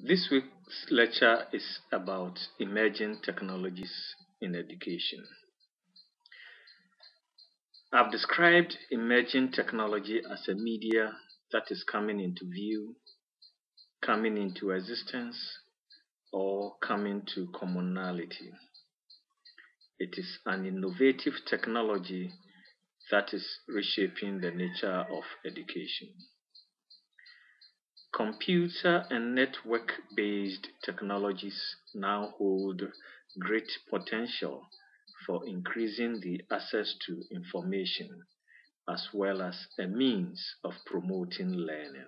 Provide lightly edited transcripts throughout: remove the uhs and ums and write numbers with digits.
This week's lecture is about emerging technologies in education. I've described emerging technology as a media that is coming into view, coming into existence, or coming to commonality. It is an innovative technology that is reshaping the nature of education. Computer and network-based technologies now hold great potential for increasing the access to information as well as a means of promoting learning.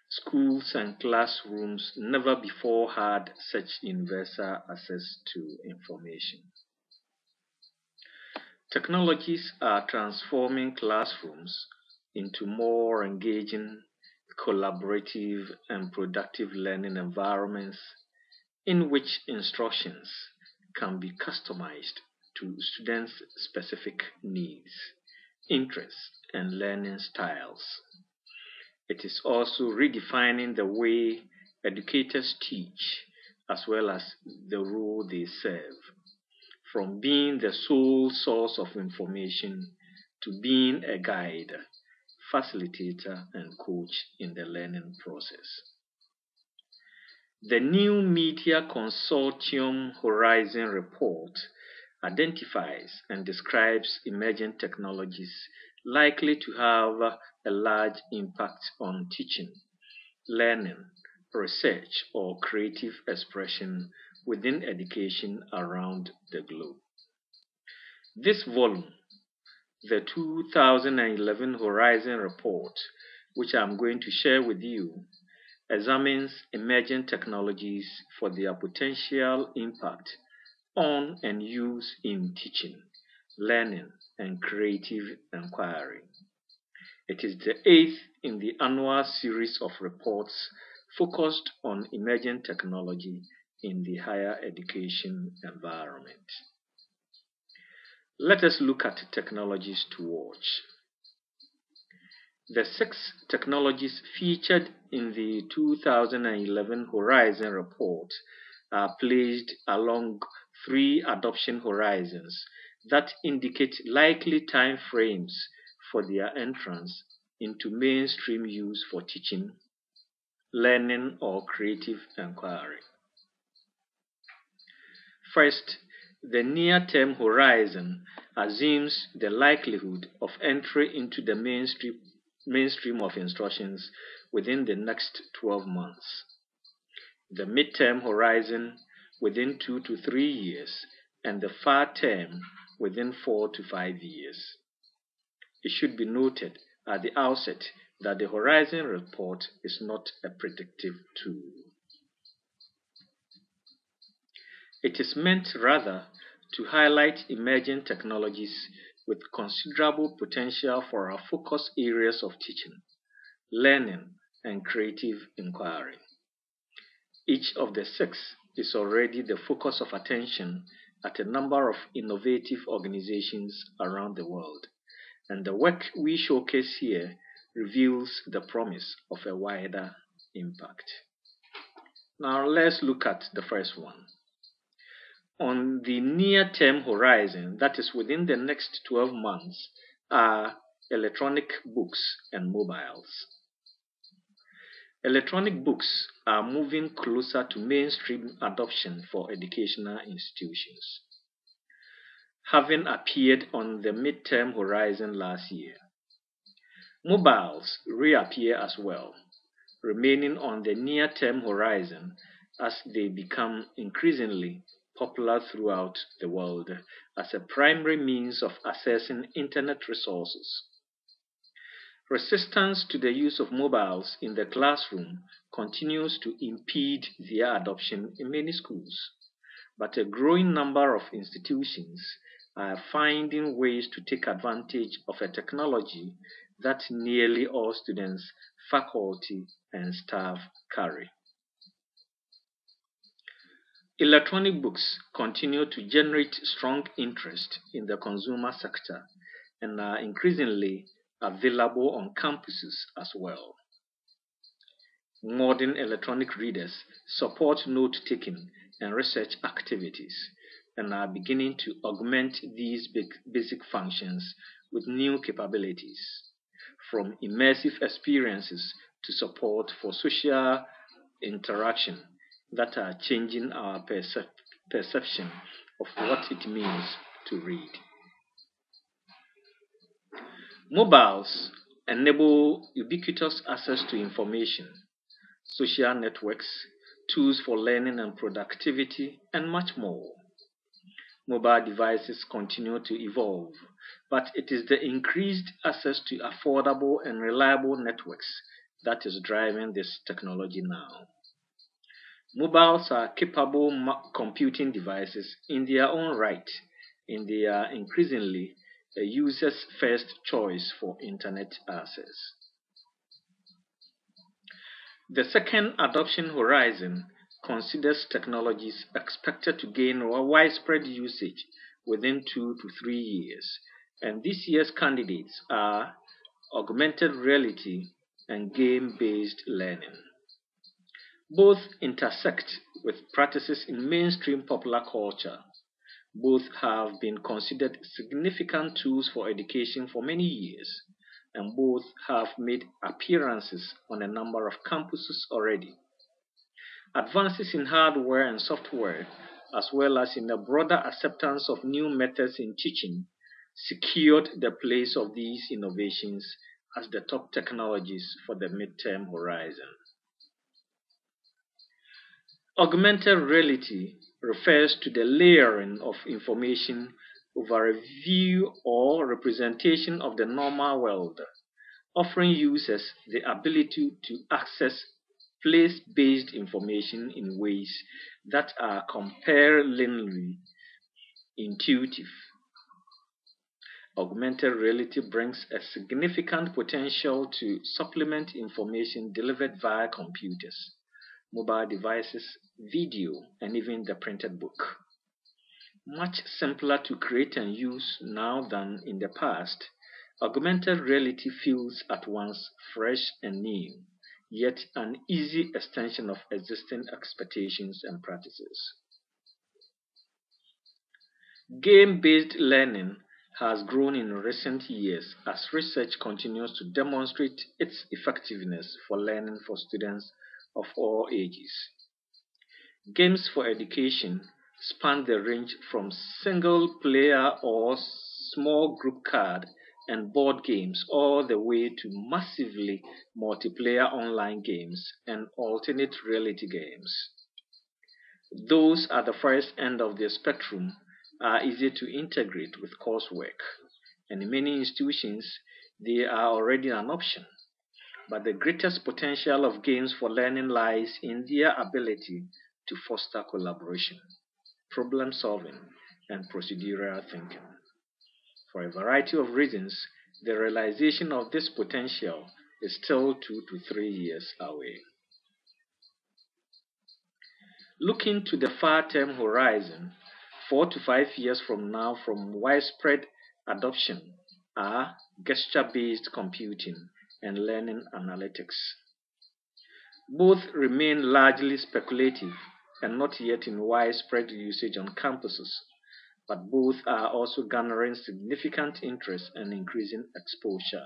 Schools and classrooms never before had such universal access to information. Technologies are transforming classrooms into more engaging, collaborative, and productive learning environments in which instructions can be customized to students' specific needs, interests, and learning styles. It is also redefining the way educators teach as well as the role they serve, from being the sole source of information to being a guide, facilitator, and coach in the learning process. The New Media Consortium Horizon Report identifies and describes emerging technologies likely to have a large impact on teaching, learning, research, or creative expression within education around the globe. This volume, the 2011 Horizon Report, which I'm going to share with you, examines emerging technologies for their potential impact on and use in teaching, learning, and creative inquiry. It is the eighth in the annual series of reports focused on emerging technology in the higher education environment. Let us look at technologies to watch. The 6 technologies featured in the 2011 Horizon Report are placed along 3 adoption horizons that indicate likely time frames for their entrance into mainstream use for teaching, learning, or creative inquiry. First, the near-term horizon assumes the likelihood of entry into the mainstream of instructions within the next 12 months. The mid-term horizon within 2 to 3 years, and the far term within 4 to 5 years. It should be noted at the outset that the Horizon Report is not a predictive tool. It is meant rather to highlight emerging technologies with considerable potential for our focus areas of teaching, learning, and creative inquiry. Each of the 6 is already the focus of attention at a number of innovative organizations around the world, and the work we showcase here reveals the promise of a wider impact. Now let's look at the first one. On the near-term horizon, that is within the next 12 months, are electronic books and mobiles. Electronic books are moving closer to mainstream adoption for educational institutions, having appeared on the mid-term horizon last year. Mobiles reappear as well, remaining on the near-term horizon as they become increasingly popular throughout the world as a primary means of accessing internet resources. Resistance to the use of mobiles in the classroom continues to impede their adoption in many schools, but a growing number of institutions are finding ways to take advantage of a technology that nearly all students, faculty, and staff carry. Electronic books continue to generate strong interest in the consumer sector and are increasingly available on campuses as well. Modern electronic readers support note-taking and research activities and are beginning to augment these basic functions with new capabilities, from immersive experiences to support for social interaction that are changing our perception of what it means to read. Mobiles enable ubiquitous access to information, social networks, tools for learning and productivity, and much more. Mobile devices continue to evolve, but it is the increased access to affordable and reliable networks that is driving this technology now. Mobiles are capable computing devices in their own right, and they are increasingly a user's first choice for internet access. The second adoption horizon considers technologies expected to gain widespread usage within 2 to 3 years, and this year's candidates are augmented reality and game-based learning. Both intersect with practices in mainstream popular culture. Both have been considered significant tools for education for many years, and both have made appearances on a number of campuses already. Advances in hardware and software, as well as in the broader acceptance of new methods in teaching, secured the place of these innovations as the top technologies for the midterm horizon. Augmented reality refers to the layering of information over a view or representation of the normal world, offering users the ability to access place-based information in ways that are compellingly intuitive. Augmented reality brings a significant potential to supplement information delivered via computers, mobile devices, video, and even the printed book. Much simpler to create and use now than in the past, augmented reality feels at once fresh and new, yet an easy extension of existing expectations and practices. Game-based learning has grown in recent years as research continues to demonstrate its effectiveness for learning for students of all ages. Games for education span the range from single-player or small group card and board games all the way to massively multiplayer online games and alternate reality games. Those at the first end of the spectrum are easy to integrate with coursework, and in many institutions they are already an option. But the greatest potential of games for learning lies in their ability to foster collaboration, problem solving, and procedural thinking. For a variety of reasons, the realization of this potential is still 2 to 3 years away. Looking to the far-term horizon, 4 to 5 years from now from widespread adoption are gesture-based computing and learning analytics. Both remain largely speculative and not yet in widespread usage on campuses, but both are also garnering significant interest and increasing exposure.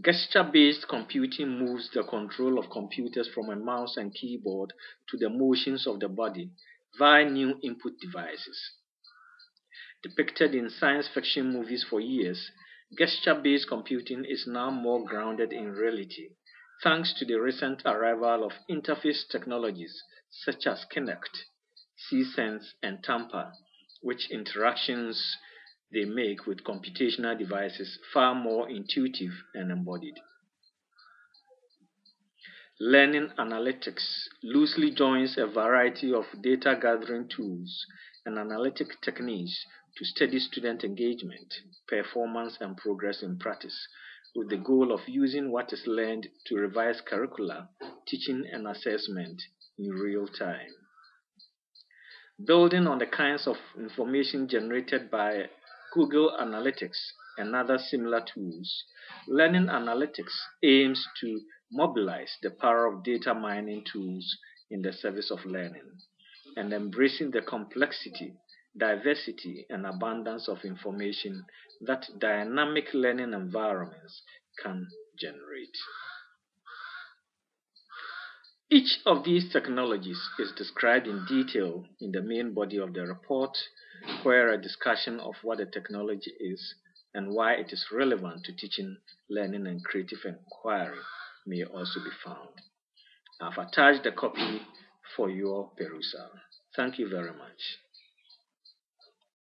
Gesture-based computing moves the control of computers from a mouse and keyboard to the motions of the body via new input devices. Depicted in science fiction movies for years, gesture-based computing is now more grounded in reality, thanks to the recent arrival of interface technologies such as Kinect, C-Sense, and Tamper, which interactions they make with computational devices far more intuitive and embodied. Learning analytics loosely joins a variety of data gathering tools and analytic techniques to study student engagement, performance, and progress in practice, with the goal of using what is learned to revise curricula, teaching, and assessment in real time. Building on the kinds of information generated by Google Analytics and other similar tools, learning analytics aims to mobilize the power of data mining tools in the service of learning, and embracing the complexity, diversity, and abundance of information that dynamic learning environments can generate. Each of these technologies is described in detail in the main body of the report, where a discussion of what a technology is and why it is relevant to teaching, learning, and creative inquiry may also be found. I've attached a copy for your perusal. Thank you very much.